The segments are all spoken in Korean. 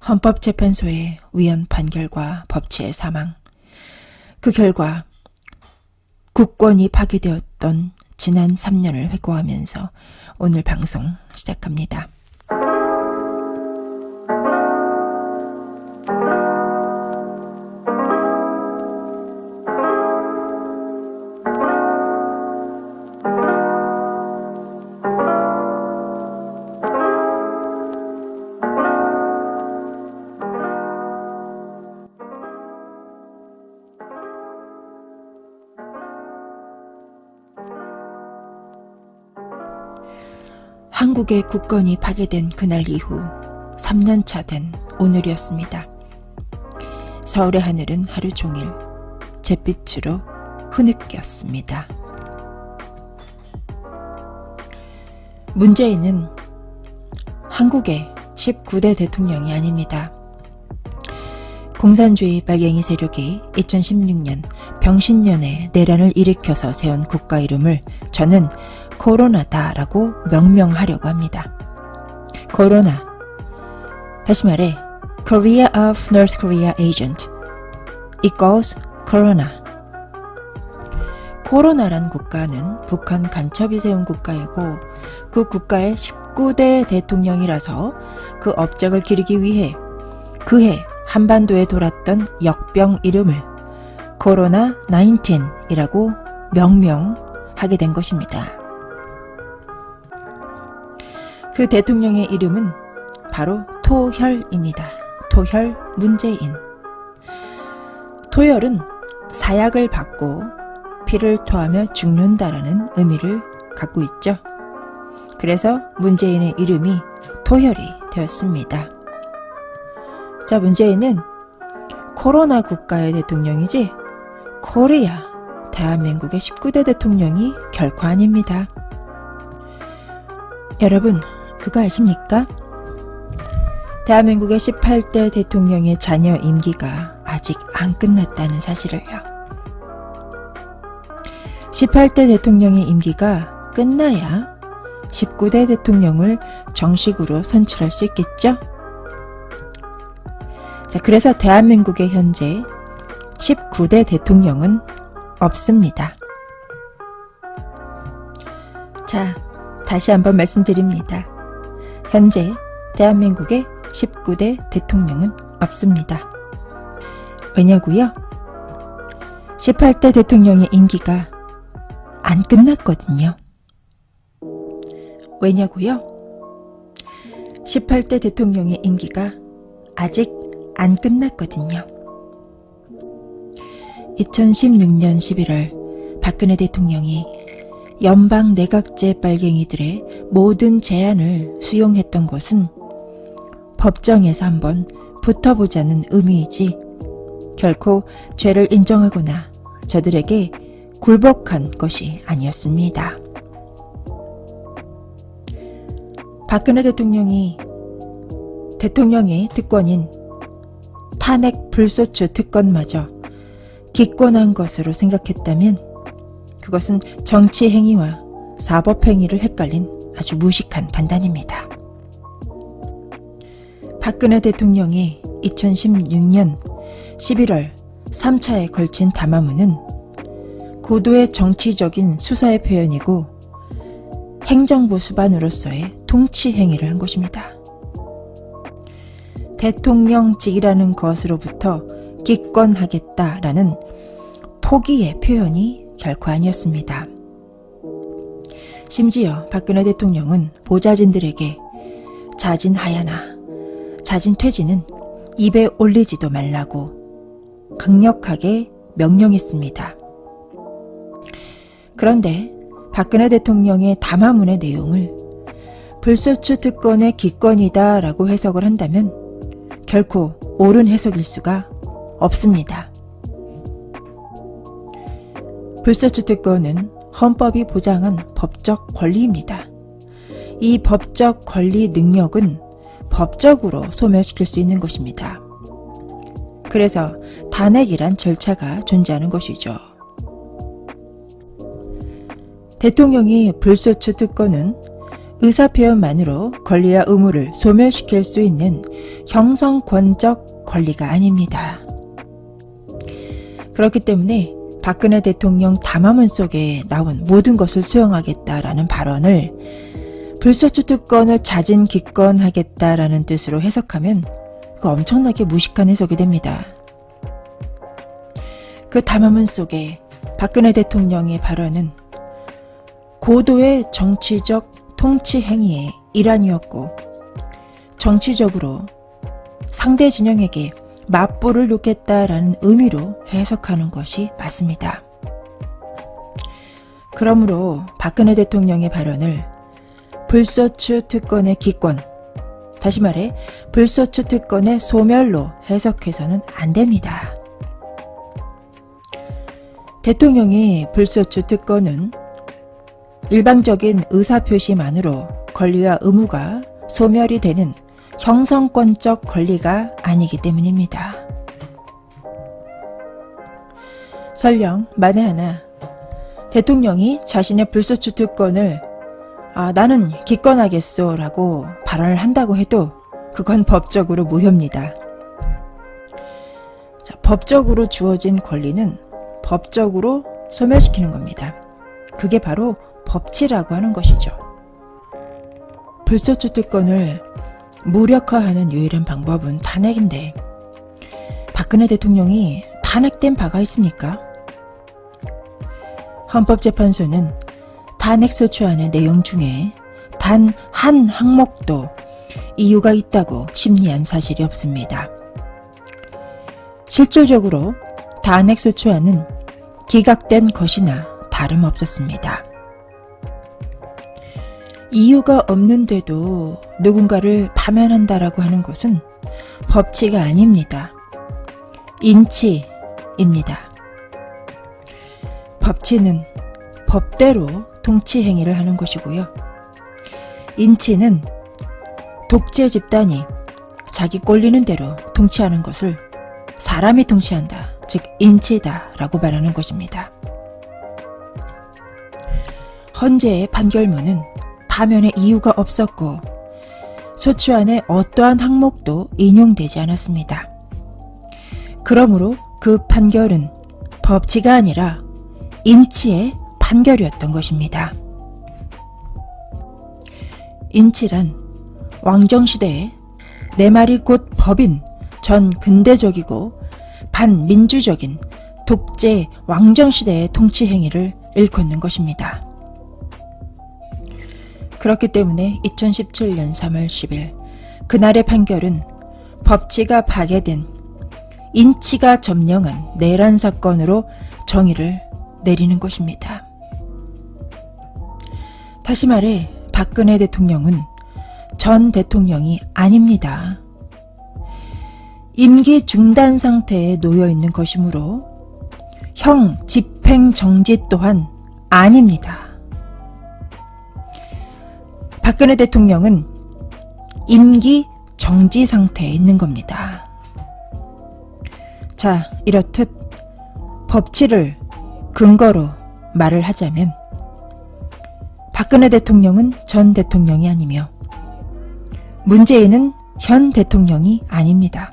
헌법재판소의 위헌 판결과 법치의 사망, 그 결과 국권이 파괴되었던 지난 3년을 회고하면서 오늘 방송 시작합니다. 한국의 국권이 파괴된 그날 이후 3년차 된 오늘이었습니다. 서울의 하늘은 하루 종일 잿빛으로 흐느꼈습니다. 문재인은 한국의 19대 대통령이 아닙니다. 공산주의 빨갱이 세력이 2016년 병신년에 내란을 일으켜서 세운 국가 이름을 저는 코로나다라고 명명하려고 합니다. 코로나, 다시 말해 Korea of North Korea Agent equals 코로나. 코로나란 국가는 북한 간첩이 세운 국가이고 그 국가의 19대 대통령이라서 그 업적을 기리기 위해 그해 한반도에 돌았던 역병 이름을 코로나 19이라고 명명하게 된 것입니다. 그 대통령의 이름은 바로 토혈입니다. 토혈 문재인. 토혈은 사약을 받고 피를 토하며 죽는다라는 의미를 갖고 있죠. 그래서 문재인의 이름이 토혈이 되었습니다. 자, 문재인은 코로나 국가의 대통령이지 코리아, 대한민국의 19대 대통령이 결코 아닙니다. 여러분, 그거 아십니까? 대한민국의 18대 대통령의 자녀 임기가 아직 안 끝났다는 사실을요. 18대 대통령의 임기가 끝나야 19대 대통령을 정식으로 선출할 수 있겠죠? 자, 그래서 대한민국의 현재 19대 대통령은 없습니다. 자, 다시 한번 말씀드립니다. 현재 대한민국의 19대 대통령은 없습니다. 왜냐고요? 18대 대통령의 임기가 안 끝났거든요. 왜냐고요? 18대 대통령의 임기가 아직 안 끝났거든요. 2016년 11월 박근혜 대통령이 연방 내각제 빨갱이들의 모든 제안을 수용했던 것은 법정에서 한번 붙어보자는 의미이지 결코 죄를 인정하거나 저들에게 굴복한 것이 아니었습니다. 박근혜 대통령이 대통령의 특권인 탄핵 불소추 특권마저 기권한 것으로 생각했다면 그것은 정치 행위와 사법 행위를 헷갈린 아주 무식한 판단입니다. 박근혜 대통령의 2016년 11월 3차에 걸친 담화문은 고도의 정치적인 수사의 표현이고 행정부 수반으로서의 통치 행위를 한 것입니다. 대통령직이라는 것으로부터 기권하겠다라는 포기의 표현이 결코 아니었습니다. 심지어 박근혜 대통령은 보좌진들에게 자진하야나 자진퇴진은 입에 올리지도 말라고 강력하게 명령했습니다. 그런데 박근혜 대통령의 담화문의 내용을 불소추 특권의 기권이다 라고 해석을 한다면 결코 옳은 해석일 수가 없습니다. 불소추 특권은 헌법이 보장한 법적 권리입니다. 이 법적 권리 능력은 법적으로 소멸시킬 수 있는 것입니다. 그래서 탄핵이란 절차가 존재하는 것이죠. 대통령이 불소추 특권은 의사표현만으로 권리와 의무를 소멸시킬 수 있는 형성권적 권리가 아닙니다. 그렇기 때문에 박근혜 대통령 담화문 속에 나온 모든 것을 수용하겠다라는 발언을 불소추 특권을 자진 기권하겠다라는 뜻으로 해석하면 엄청나게 무식한 해석이 됩니다. 그 담화문 속에 박근혜 대통령의 발언은 고도의 정치적 통치 행위의 일환이었고 정치적으로 상대 진영에게 맞불을 놓겠다라는 의미로 해석하는 것이 맞습니다. 그러므로 박근혜 대통령의 발언을 불소추 특권의 기권, 다시 말해 불소추 특권의 소멸로 해석해서는 안 됩니다. 대통령이 불소추 특권은 일방적인 의사표시만으로 권리와 의무가 소멸이 되는 형성권적 권리가 아니기 때문입니다. 설령 만에 하나 대통령이 자신의 불소추 특권을 나는 기권하겠소 라고 발언을 한다고 해도 그건 법적으로 무효입니다. 자, 법적으로 주어진 권리는 법적으로 소멸시키는 겁니다. 그게 바로 법치라고 하는 것이죠. 불소추 특권을 무력화하는 유일한 방법은 탄핵인데 박근혜 대통령이 탄핵된 바가 있습니까? 헌법재판소는 탄핵 소추안의 내용 중에 단 한 항목도 이유가 있다고 심리한 사실이 없습니다. 실질적으로 탄핵 소추안은 기각된 것이나 다름없었습니다. 이유가 없는데도 누군가를 파면한다라고 하는 것은 법치가 아닙니다. 인치입니다. 법치는 법대로 통치 행위를 하는 것이고요. 인치는 독재 집단이 자기 꼴리는 대로 통치하는 것을 사람이 통치한다, 즉 인치다라고 말하는 것입니다. 헌재의 판결문은 파면의 이유가 없었고 소추안의 어떠한 항목도 인용되지 않았습니다. 그러므로 그 판결은 법치가 아니라 인치의 판결이었던 것입니다. 인치란 왕정시대에 내 말이 곧 법인 전 근대적이고 반민주적인 독재 왕정시대의 통치 행위를 일컫는 것입니다. 그렇기 때문에 2017년 3월 10일 그날의 판결은 법치가 파괴된 인치가 점령한 내란 사건으로 정의를 내리는 것입니다. 다시 말해 박근혜 대통령은 전 대통령이 아닙니다. 임기 중단 상태에 놓여 있는 것이므로 형 집행 정지 또한 아닙니다. 박근혜 대통령은 임기 정지 상태에 있는 겁니다. 자, 이렇듯 법치를 근거로 말을 하자면 박근혜 대통령은 전 대통령이 아니며 문재인은 현 대통령이 아닙니다.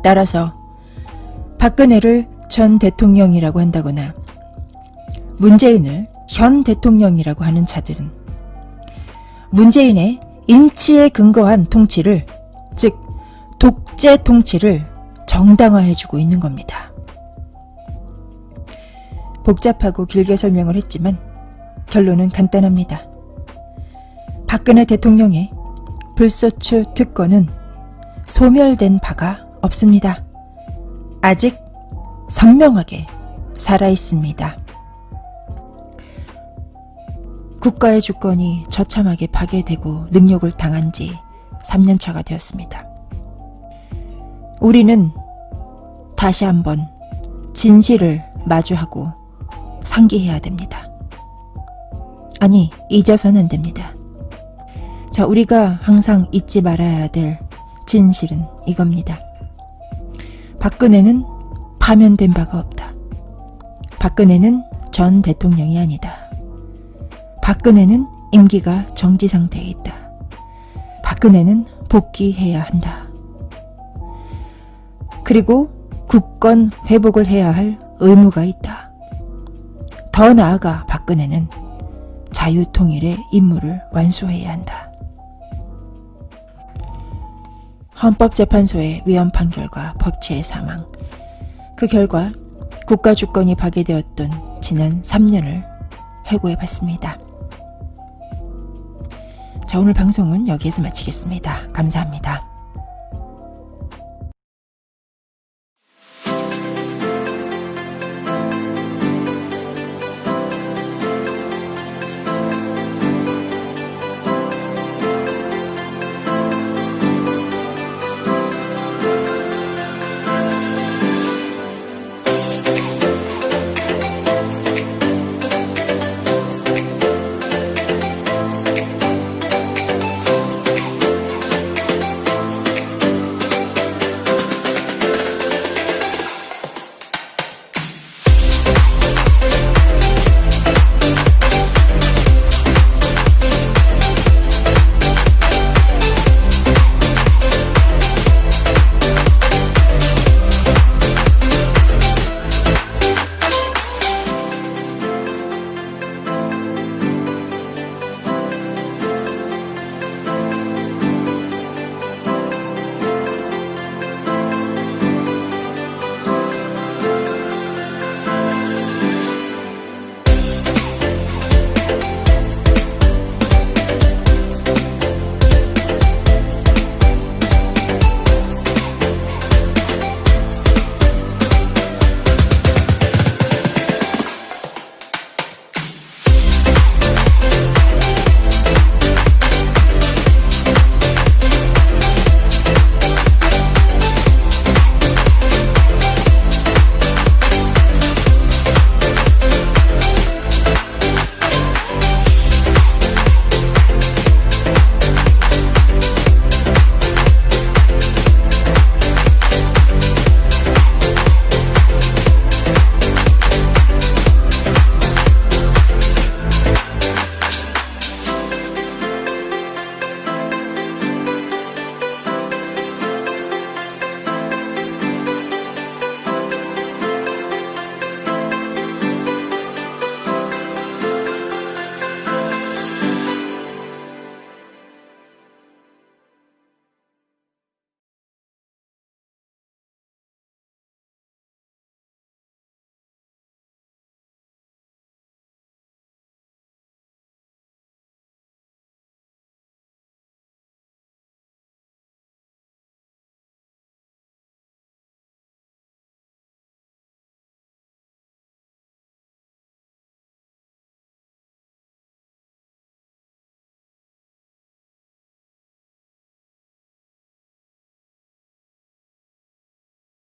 따라서 박근혜를 전 대통령이라고 한다거나 문재인을 현 대통령이라고 하는 자들은 문재인의 인치에 근거한 통치를, 즉 독재 통치를 정당화해주고 있는 겁니다. 복잡하고 길게 설명을 했지만 결론은 간단합니다. 박근혜 대통령의 불소추 특권은 소멸된 바가 없습니다. 아직 선명하게 살아있습니다. 국가의 주권이 처참하게 파괴되고 능욕을 당한 지 3년차가 되었습니다. 우리는 다시 한번 진실을 마주하고 상기해야 됩니다. 아니, 잊어서는 안 됩니다. 자, 우리가 항상 잊지 말아야 될 진실은 이겁니다. 박근혜는 파면된 바가 없다. 박근혜는 전 대통령이 아니다. 박근혜는 임기가 정지 상태에 있다. 박근혜는 복귀해야 한다. 그리고 국권 회복을 해야 할 의무가 있다. 더 나아가 박근혜는 자유통일의 임무를 완수해야 한다. 헌법재판소의 위헌 판결과 법치의 사망, 그 결과 국가주권이 파괴되었던 지난 3년을 회고해봤습니다. 자, 오늘 방송은 여기에서 마치겠습니다. 감사합니다.